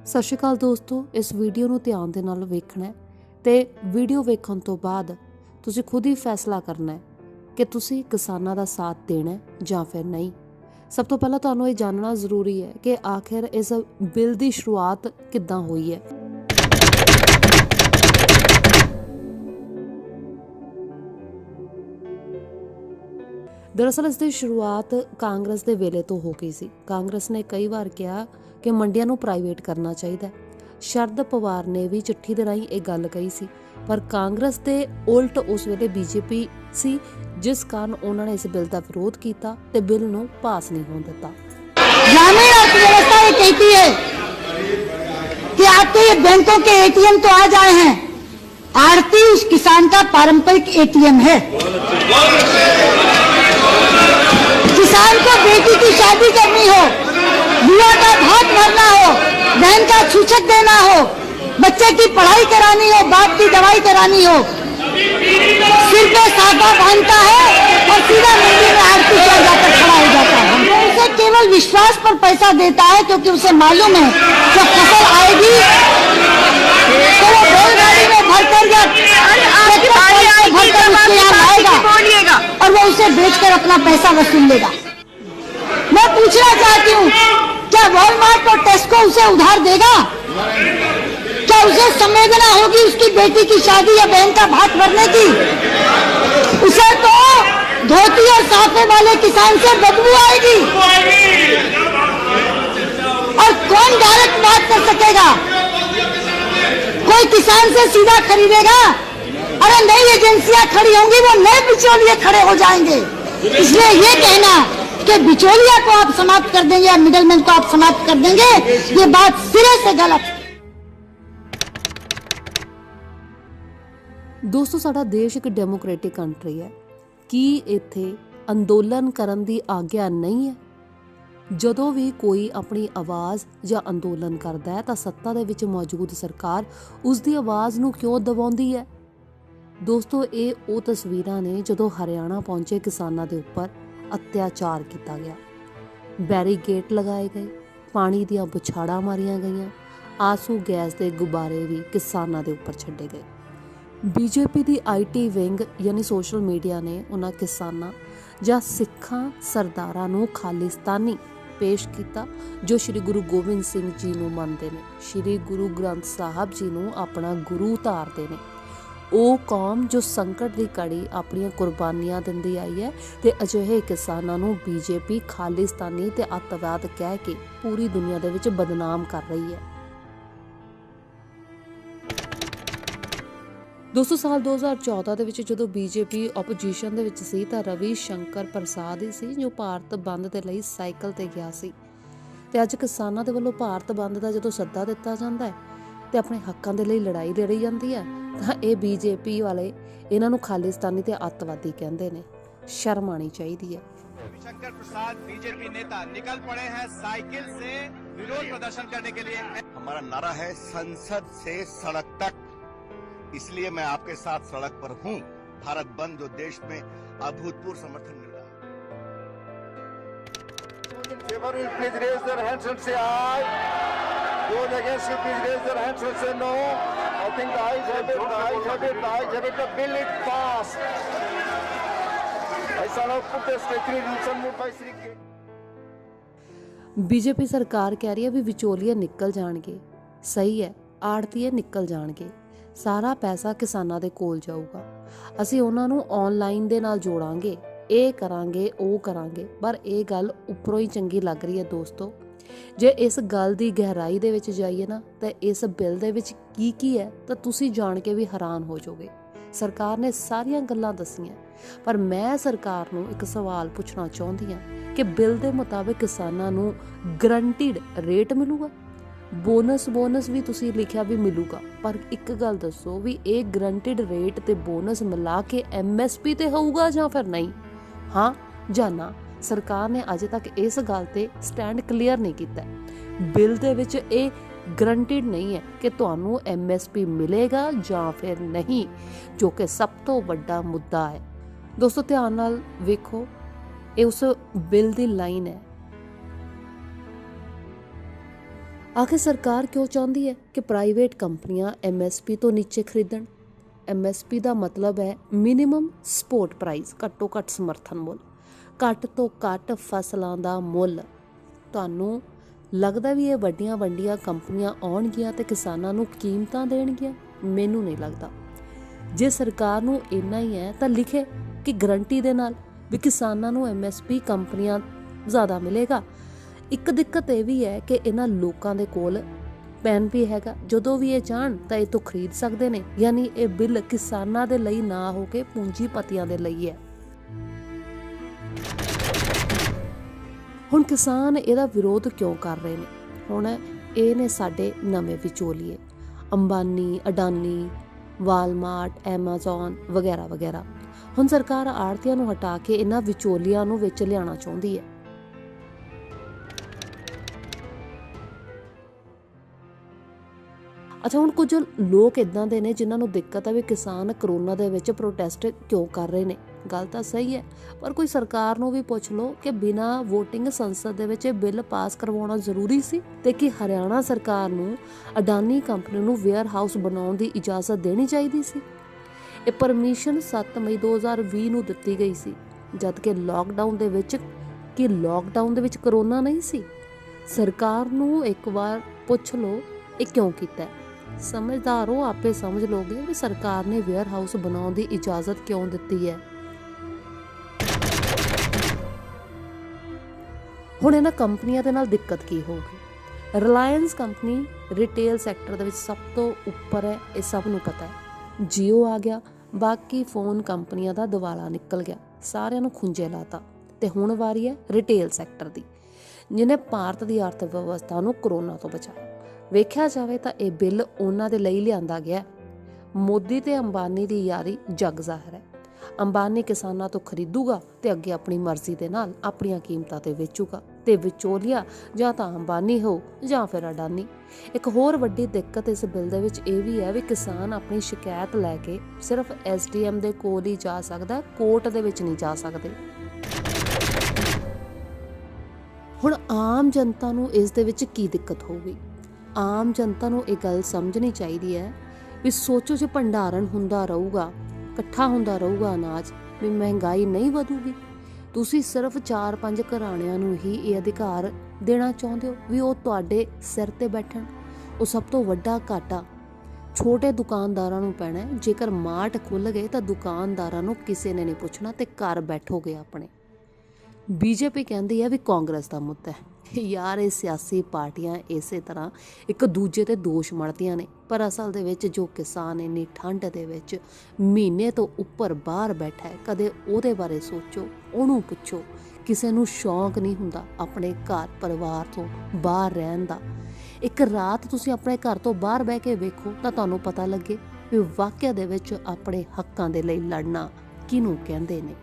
ਸਤਿ ਸ਼੍ਰੀ ਅਕਾਲ ਦੋਸਤੋ, ਇਸ ਵੀਡੀਓ ਨੂੰ ਧਿਆਨ ਦੇ ਨਾਲ ਵੇਖਣਾ ਹੈ ਤੇ ਵੀਡੀਓ ਵੇਖਣ ਤੋਂ ਬਾਅਦ ਤੁਸੀਂ ਖੁਦ ਹੀ ਫੈਸਲਾ ਕਰਨਾ ਹੈ ਕਿ ਤੁਸੀਂ ਕਿਸਾਨਾਂ ਦਾ ਸਾਥ ਦੇਣਾ ਹੈ ਜਾਂ ਫਿਰ ਨਹੀਂ। ਸਭ ਤੋਂ ਪਹਿਲਾਂ ਤੁਹਾਨੂੰ ਇਹ ਜਾਣਨਾ ਜ਼ਰੂਰੀ ਹੈ ਕਿ ਆਖਿਰ ਇਸ ਬਿੱਲ ਦੀ ਸ਼ੁਰੂਆਤ ਕਿੱਦਾਂ ਹੋਈ ਹੈ। दरअसल इसकी शुरुआत कांग्रेस के वेले तो हो गई सी। कांग्रेस ने कई बार कहा कि मंडियां नूं प्राइवेट करना चाहिए। शरद पवार ने भी चिट्ठी दे राहीं ये गल कही सी, पर कांग्रेस के उल्ट उस वेले बीजेपी सी, जिस कारण उन्होंने इस बिल का विरोध किया ते बिल नूं पास नहीं होने दिता। ग्रामीण अर्थव्यवस्था ये कहती है कि आपके ये बैंकों के एटीएम तो आ जाए हैं, आड़ती उस किसान का पारंपरिक एटीएम है। किसान को बेटी की शादी करनी हो, बुआ का भात भरना हो, बहन का छूछक देना हो, बच्चे की पढ़ाई करानी हो, बाप की दवाई करानी हो, सिर पे साफा बांधता है और सीधा मंडी में आरती कर जाकर खड़ा हो जाता है। वो उसे केवल विश्वास पर पैसा देता है, क्योंकि उसे मालूम है जब फसल आएगी तो वो बैलगाड़ी में भरकर या भरकर उसके यहाँ आएगा और वो उसे बेचकर अपना पैसा वसूल लेगा। मैं पूछना चाहती हूँ, क्या वॉलमार्ट और टेस्को उसे उधार देगा? क्या उसे संवेदना होगी उसकी बेटी की शादी या बहन का भात भरने की? उसे तो धोती और साफे वाले किसान से बदबू आएगी। और कौन डायरेक्ट बात कर सकेगा? कोई किसान से सीधा खरीदेगा? अरे नई एजेंसियां खड़ी होंगी, वो नए बिचौलिए खड़े हो जाएंगे। इसलिए ये कहना कि बिचौलिया को आप समाप्त कर देंगे या मिडलमैन को आप समाप्त कर देंगे, ये बात सिरे से गलत। दोस्तों, साडा देश एक डेमोक्रेटिक कंट्री है। की इत्थे अंदोलन करन दी आग्या नहीं है? ਜਦੋਂ ਵੀ ਕੋਈ ਆਪਣੀ ਆਵਾਜ਼ ਜਾਂ ਅੰਦੋਲਨ ਕਰਦਾ ਹੈ ਤਾਂ ਸੱਤਾ ਦੇ ਵਿੱਚ ਮੌਜੂਦ ਸਰਕਾਰ ਉਸ ਦੀ ਆਵਾਜ਼ ਨੂੰ ਕਿਉਂ ਦਬਾਉਂਦੀ ਹੈ? ਦੋਸਤੋ, ਇਹ ਉਹ ਤਸਵੀਰਾਂ ਨੇ ਜਦੋਂ ਹਰਿਆਣਾ ਪਹੁੰਚੇ ਕਿਸਾਨਾਂ ਦੇ ਉੱਪਰ ਅਤਿਆਚਾਰ ਕੀਤਾ ਗਿਆ, ਬੈਰੀਕੇਡ ਲਗਾਏ ਗਏ, ਪਾਣੀ ਦੀਆਂ ਬੁਛਾੜਾਂ ਮਾਰੀਆਂ ਗਈਆਂ, ਆਂਸੂ ਗੈਸ ਦੇ ਗੁਬਾਰੇ ਵੀ ਕਿਸਾਨਾਂ ਦੇ ਉੱਪਰ ਛੱਡੇ ਗਏ। ਬੀਜੇਪੀ ਦੀ ਆਈਟੀ ਵਿੰਗ ਯਾਨੀ ਸੋਸ਼ਲ ਮੀਡੀਆ ਨੇ ਉਹਨਾਂ ਕਿਸਾਨਾਂ ਜਾਂ ਸਿੱਖਾਂ ਸਰਦਾਰਾਂ ਨੂੰ ਖਾਲਿਸਤਾਨੀ ਪੇਸ਼ ਕੀਤਾ ਜੋ ਸ਼੍ਰੀ ਗੁਰੂ ਗੋਬਿੰਦ ਸਿੰਘ ਜੀ ਨੂੰ ਮੰਨਦੇ ਨੇ, ਸ਼੍ਰੀ ਗੁਰੂ ਗ੍ਰੰਥ ਸਾਹਿਬ ਜੀ ਨੂੰ ਆਪਣਾ ਗੁਰੂ ਧਾਰਦੇ ਨੇ। ਉਹ ਕੌਮ ਜੋ ਸੰਕਟ ਦੀ ਘੜੀ ਆਪਣੀਆਂ ਕੁਰਬਾਨੀਆਂ ਦਿੰਦੀ ਆਈ ਹੈ ਤੇ ਅਜਿਹੇ ਕਿਸਾਨਾਂ ਨੂੰ ਬੀਜੇਪੀ ਖਾਲਿਸਤਾਨੀ ਤੇ ਅੱਤਵਾਦ ਕਹਿ ਕੇ ਪੂਰੀ ਦੁਨੀਆ ਦੇ ਵਿੱਚ ਬਦਨਾਮ ਕਰ ਰਹੀ ਹੈ। ਦੋਸਤੋ, ਸਾਲ 2014 ਦੇ ਵਿੱਚ ਜਦੋਂ ਬੀਜੇਪੀ ਆਪੋਜੀਸ਼ਨ ਦੇ ਵਿੱਚ ਸੀ ਤਾਂ ਰਵੀ ਸ਼ੰਕਰ ਪ੍ਰਸਾਦ ਹੀ ਸੀ ਜੋ ਭਾਰਤ ਬੰਦ ਦੇ ਲਈ ਸਾਈਕਲ ਤੇ ਗਿਆ ਸੀ। ਤੇ ਅੱਜ ਕਿਸਾਨਾਂ ਦੇ ਵੱਲੋਂ ਭਾਰਤ ਬੰਦ ਦਾ ਜਦੋਂ ਸੱਦਾ ਦਿੱਤਾ ਜਾਂਦਾ ਹੈ ਤੇ ਆਪਣੇ ਹੱਕਾਂ ਦੇ ਲਈ ਲੜਾਈ ਲੜੀ ਜਾਂਦੀ ਹੈ ਤਾਂ ਇਹ ਬੀਜੇਪੀ ਵਾਲੇ ਇਹਨਾਂ ਨੂੰ ਖਾਲਿਸਤਾਨੀ ਤੇ ਅੱਤਵਾਦੀ ਕਹਿੰਦੇ ਨੇ। ਸ਼ਰਮ ਆਣੀ ਚਾਹੀਦੀ ਹੈ। शंकर प्रसाद बीजेपी नेता निकल पड़े हैं साइकिल से विरोध प्रदर्शन करने के लिए। हमारा नारा है संसद से सड़क तक, इसलिए मैं आपके साथ सड़क पर हूं। भारत बंद जो देश में अभूतपूर्व समर्थन मिल रहा है। Please raise their hands and say aye. Those against you, please raise their hands and say no. I think the ayes have it. The ayes have it. The ayes have it. The bill is passed. I shall not put the statutory resolution moved by Sri K. BJP ਸਰਕਾਰ ਕਹਿ ਰਹੀ ਹੈ ਵੀ ਵਿਚੋਲੀਏ ਨਿਕਲ ਜਾਣਗੇ। ਸਹੀ ਹੈ, ਆੜਤੀਏ ਨਿਕਲ ਜਾਣਗੇ, ਸਾਰਾ ਪੈਸਾ ਕਿਸਾਨਾਂ ਦੇ ਕੋਲ ਜਾਊਗਾ, ਅਸੀਂ ਉਹਨਾਂ ਨੂੰ ਆਨਲਾਈਨ ਦੇ ਨਾਲ ਜੋੜਾਂਗੇ, ਇਹ ਕਰਾਂਗੇ ਉਹ ਕਰਾਂਗੇ। ਪਰ ਇਹ ਗੱਲ ਉੱਪਰੋਂ ਹੀ ਚੰਗੀ ਲੱਗ ਰਹੀ ਹੈ ਦੋਸਤੋ। ਜੇ ਇਸ ਗੱਲ ਦੀ ਗਹਿਰਾਈ ਦੇ ਵਿੱਚ ਜਾਈਏ ਨਾ ਤਾਂ ਇਸ ਬਿੱਲ ਦੇ ਵਿੱਚ ਕੀ ਹੈ ਤਾਂ ਤੁਸੀਂ ਜਾਣ ਕੇ ਵੀ ਹੈਰਾਨ ਹੋ ਜਾਓਗੇ। ਸਰਕਾਰ ਨੇ ਸਾਰੀਆਂ ਗੱਲਾਂ ਦੱਸੀਆਂ, ਪਰ ਮੈਂ ਸਰਕਾਰ ਨੂੰ ਇੱਕ ਸਵਾਲ ਪੁੱਛਣਾ ਚਾਹੁੰਦੀ ਹਾਂ ਕਿ ਬਿੱਲ ਦੇ ਮੁਤਾਬਿਕ ਕਿਸਾਨਾਂ ਨੂੰ ਗਰੰਟਿਡ ਰੇਟ ਮਿਲੂਗਾ? ਬੋਨਸ ਵੀ ਤੁਸੀਂ ਲਿਖਿਆ ਵੀ ਮਿਲੂਗਾ, ਪਰ ਇੱਕ ਗੱਲ ਦੱਸੋ ਵੀ ਇਹ ਗਰੰਟਿਡ ਰੇਟ ਤੇ ਬੋਨਸ ਮਿਲਾ ਕੇ MSP ਤੇ ਹੋਊਗਾ ਜਾਂ ਫਿਰ ਨਹੀਂ? ਹਾਂ ਜਾਂ ਨਾ? ਸਰਕਾਰ ਨੇ ਅਜੇ ਤੱਕ ਇਸ ਗੱਲ ਤੇ ਸਟੈਂਡ ਕਲੀਅਰ ਨਹੀਂ ਕੀਤਾ। ਬਿੱਲ ਦੇ ਵਿੱਚ ਇਹ ਗਰੰਟਿਡ ਨਹੀਂ ਹੈ ਕਿ ਤੁਹਾਨੂੰ MSP ਮਿਲੇਗਾ ਜਾਂ ਫਿਰ ਨਹੀਂ, ਜੋ ਕਿ ਸਭ ਤੋਂ ਵੱਡਾ ਮੁੱਦਾ ਹੈ। ਦੋਸਤੋ, ਧਿਆਨ ਨਾਲ ਵੇਖੋ, ਇਹ ਉਸ ਬਿੱਲ ਦੀ ਲਾਈਨ ਹੈ आखिर सरकार क्यों चाहती है कि प्राइवेट कंपनियां MSP तो नीचे खरीदण? MSP ਦਾ ਮਤਲਬ ਹੈ ਮਿਨੀਮਮ ਸਪੋਰਟ ਪ੍ਰਾਈਸ, ਘੱਟੋ ਘੱਟ ਸਮਰਥਨ ਮੁੱਲ, ਘੱਟ ਤੋਂ ਘੱਟ ਫਸਲਾਂ ਦਾ ਮੁੱਲ। ਤੁਹਾਨੂੰ ਲੱਗਦਾ ਵੀ ਇਹ ਵੱਡੀਆਂ ਵੱਡੀਆਂ ਕੰਪਨੀਆਂ ਆਉਣਗੀਆਂ ਤੇ ਕਿਸਾਨਾਂ ਨੂੰ ਕੀਮਤਾਂ ਦੇਣਗੀਆਂ? ਮੈਨੂੰ ਨਹੀਂ ਲੱਗਦਾ। ਜੇ ਸਰਕਾਰ ਨੂੰ ਇੰਨਾ ਹੀ ਹੈ ਤਾਂ ਲਿਖੇ ਕਿ ਗਰੰਟੀ ਦੇ ਨਾਲ ਵੀ ਕਿਸਾਨਾਂ ਨੂੰ MSP ਕੰਪਨੀਆਂ ਜ਼ਿਆਦਾ ਮਿਲੇਗਾ। ਇੱਕ ਦਿੱਕਤ ਇਹ ਵੀ ਹੈ ਕਿ ਇਹਨਾਂ ਲੋਕਾਂ ਦੇ ਕੋਲ ਪੈਨ ਵੀ ਹੈਗਾ, ਜਦੋਂ ਵੀ ਇਹ ਚਾਹਣ ਤਾਂ ਇਹ ਤੋਂ ਖਰੀਦ ਸਕਦੇ ਨੇ। ਯਾਨੀ ਇਹ ਬਿੱਲ ਕਿਸਾਨਾਂ ਦੇ ਲਈ ਨਾ ਹੋ ਕੇ ਪੂੰਜੀਪਤੀਆਂ ਦੇ ਲਈ ਹੈ। ਹੁਣ ਕਿਸਾਨ ਇਹਦਾ ਵਿਰੋਧ ਕਿਉਂ ਕਰ ਰਹੇ ਨੇ? ਹੁਣ ਇਹ ਨੇ ਸਾਡੇ ਨਵੇਂ ਵਿਚੋਲੀਏ, ਅੰਬਾਨੀ, ਅਡਾਨੀ, ਵਾਲਮਾਰਟ, ਐਮਾਜ਼ੋਨ ਵਗੈਰਾ ਵਗੈਰਾ। ਹੁਣ ਸਰਕਾਰ ਆੜ੍ਹਤੀਆਂ ਨੂੰ ਹਟਾ ਕੇ ਇਹਨਾਂ ਵਿਚੋਲੀਆਂ ਨੂੰ ਵਿੱਚ ਲਿਆਉਣਾ ਚਾਹੁੰਦੀ ਹੈ। ਅੱਛਾ, ਹੁਣ ਕੁਝ ਲੋਕ ਇਦਾਂ ਦੇ ਨੇ ਜਿਨ੍ਹਾਂ ਨੂੰ ਦਿੱਕਤ ਹੈ ਵੀ ਕਿਸਾਨ ਕਰੋਨਾ ਦੇ ਵਿੱਚ ਪ੍ਰੋਟੈਸਟ ਕਿਉਂ ਕਰ ਰਹੇ ਨੇ। ਗੱਲ ਤਾਂ ਸਹੀ ਹੈ, ਪਰ ਕੋਈ ਸਰਕਾਰ ਨੂੰ ਵੀ ਪੁੱਛ ਲਓ ਕਿ ਬਿਨਾਂ ਵੋਟਿੰਗ ਸੰਸਦ ਦੇ ਵਿੱਚ ਇਹ ਬਿੱਲ ਪਾਸ ਕਰਵਾਉਣਾ ਜ਼ਰੂਰੀ ਸੀ? ਤੇ ਕਿ ਹਰਿਆਣਾ ਸਰਕਾਰ ਨੂੰ ਅਡਾਨੀ ਕੰਪਨੀ ਨੂੰ ਵੇਅਰ ਹਾਊਸ ਬਣਾਉਣ ਦੀ ਇਜਾਜ਼ਤ ਦੇਣੀ ਚਾਹੀਦੀ ਸੀ? ਇਹ ਪਰਮਿਸ਼ਨ 7 ਮਈ 2020 ਨੂੰ ਦਿੱਤੀ ਗਈ ਸੀ, ਜਦ ਕਿ ਲਾਕਡਾਊਨ ਦੇ ਵਿੱਚ ਕਰੋਨਾ ਨਹੀਂ ਸੀ। ਸਰਕਾਰ ਨੂੰ ਇੱਕ ਵਾਰ ਪੁੱਛ ਲਓ ਇਹ ਕਿਉਂ ਕੀਤਾ। ਸਮਝਦਾਰੋ, ਆਪੇ ਸਮਝ ਲੋਗੇ ਵੀ ਸਰਕਾਰ ਨੇ ਵੇਅਰ ਹਾਊਸ ਬਣਾਉਣ ਦੀ ਇਜਾਜ਼ਤ ਕਿਉਂ ਦਿੱਤੀ ਹੈ। ਹੁਣ ਇਹਨਾਂ ਕੰਪਨੀਆਂ ਦੇ ਨਾਲ ਦਿੱਕਤ ਕੀ ਹੋਊਗੀ? ਰਿਲਾਇੰਸ ਕੰਪਨੀ ਰਿਟੇਲ ਸੈਕਟਰ ਦੇ ਵਿੱਚ ਸਭ ਤੋਂ ਉੱਪਰ ਹੈ, ਇਹ ਸਭ ਨੂੰ ਪਤਾ ਹੈ। ਜੀਓ ਆ ਗਿਆ, ਬਾਕੀ ਫੋਨ ਕੰਪਨੀਆਂ ਦਾ ਦਿਵਾਲਾ ਨਿਕਲ ਗਿਆ, ਸਾਰਿਆਂ ਨੂੰ ਖੁੰਝੇ ਲਾਤਾ। ਤੇ ਹੁਣ ਵਾਰੀ ਹੈ ਰਿਟੇਲ ਸੈਕਟਰ ਦੀ, ਜਿਹਨੇ ਭਾਰਤ ਦੀ ਅਰਥ ਵਿਵਸਥਾ ਨੂੰ ਕਰੋਨਾ ਤੋਂ ਬਚਾਇਆ। ਵੇਖਿਆ ਜਾਵੇ ਤਾਂ ਇਹ ਬਿੱਲ ਉਹਨਾਂ ਦੇ ਲਈ ਲਿਆਂਦਾ ਗਿਆ। ਮੋਦੀ ਤੇ ਅੰਬਾਨੀ ਦੀ ਯਾਰੀ ਜਗ ਜ਼ਾਹਿਰ ਹੈ। ਅੰਬਾਨੀ ਕਿਸਾਨਾਂ ਤੋਂ ਖਰੀਦੂਗਾ ਤੇ ਅੱਗੇ ਆਪਣੀ ਮਰਜ਼ੀ ਦੇ ਨਾਲ ਆਪਣੀਆਂ ਕੀਮਤਾਂ ਤੇ ਵੇਚੂਗਾ, ਤੇ ਵਿਚੋਲੀਆ ਜਾਂ ਤਾਂ ਅੰਬਾਨੀ ਹੋ ਜਾਂ ਫਿਰ ਅਡਾਨੀ। ਇੱਕ ਹੋਰ ਵੱਡੀ ਦਿੱਕਤ ਇਸ ਬਿੱਲ ਦੇ ਵਿੱਚ ਇਹ ਵੀ ਹੈ ਵੀ ਕਿਸਾਨ ਆਪਣੀ ਸ਼ਿਕਾਇਤ ਲੈ ਕੇ ਸਿਰਫ SDM ਦੇ ਕੋਲ ਹੀ ਜਾ ਸਕਦਾ, ਕੋਰਟ ਦੇ ਵਿੱਚ ਨਹੀਂ ਜਾ ਸਕਦੇ। ਹੁਣ ਆਮ ਜਨਤਾ ਨੂੰ ਇਸ ਦੇ ਵਿੱਚ ਕੀ ਦਿੱਕਤ ਹੋਊਗੀ? ਆਮ ਜਨਤਾ ਨੂੰ ਇਹ ਗੱਲ ਸਮਝਣੀ ਚਾਹੀਦੀ ਹੈ ਵੀ ਸੋਚੋ, ਜੇ ਭੰਡਾਰਨ ਹੁੰਦਾ ਰਹੂਗਾ, ਇਕੱਠਾ ਹੁੰਦਾ ਰਹੂਗਾ ਅਨਾਜ, ਵੀ ਮਹਿੰਗਾਈ ਨਹੀਂ ਵਧੂਗੀ। ਤੁਸੀਂ ਸਿਰਫ 4-5 ਘਰਾਣਿਆਂ ਨੂੰ ਹੀ ਇਹ ਅਧਿਕਾਰ ਦੇਣਾ ਚਾਹੁੰਦੇ ਹੋ ਵੀ ਉਹ ਤੁਹਾਡੇ ਸਿਰ ਤੇ ਬੈਠਣ। ਉਹ ਸਭ ਤੋਂ ਵੱਡਾ ਘਾਟਾ ਛੋਟੇ ਦੁਕਾਨਦਾਰਾਂ ਨੂੰ ਪੈਣਾ ਹੈ। ਜੇਕਰ ਮਾਰਟ ਖੁੱਲ੍ਹ ਗਏ ਤਾਂ ਦੁਕਾਨਦਾਰਾਂ ਨੂੰ ਕਿਸੇ ਨੇ ਨਹੀਂ ਪੁੱਛਣਾ ਤੇ ਘਰ ਬੈਠੋਗੇ ਆਪਣੇ। BJP ਕਹਿੰਦੀ ਹੈ ਵੀ ਕਾਂਗਰਸ ਦਾ ਮੁੱਦਾ ਹੈ। ਯਾਰ, ਇਹ ਸਿਆਸੀ ਪਾਰਟੀਆਂ ਇਸੇ ਤਰ੍ਹਾਂ ਇੱਕ ਦੂਜੇ ਤੇ ਦੋਸ਼ ਮੜਦੀਆਂ ਨੇ, ਪਰ ਅਸਲ ਦੇ ਵਿੱਚ ਜੋ ਕਿਸਾਨ ਇੰਨੀ ਠੰਡ ਦੇ ਵਿੱਚ ਮਹੀਨੇ ਤੋਂ ਉੱਪਰ ਬਾਹਰ ਬੈਠਾ ਹੈ, ਕਦੇ ਉਹਦੇ ਬਾਰੇ ਸੋਚੋ, ਉਹਨੂੰ ਪੁੱਛੋ। ਕਿਸੇ ਨੂੰ ਸ਼ੌਂਕ ਨਹੀਂ ਹੁੰਦਾ ਆਪਣੇ ਘਰ ਪਰਿਵਾਰ ਤੋਂ ਬਾਹਰ ਰਹਿਣ ਦਾ। ਇੱਕ ਰਾਤ ਤੁਸੀਂ ਆਪਣੇ ਘਰ ਤੋਂ ਬਾਹਰ ਬਹਿ ਕੇ ਵੇਖੋ ਤਾਂ ਤੁਹਾਨੂੰ ਪਤਾ ਲੱਗੇ ਵੀ ਵਾਕਿਆ ਦੇ ਵਿੱਚ ਆਪਣੇ ਹੱਕਾਂ ਦੇ ਲਈ ਲੜਨਾ ਕਿਹਨੂੰ ਕਹਿੰਦੇ ਨੇ।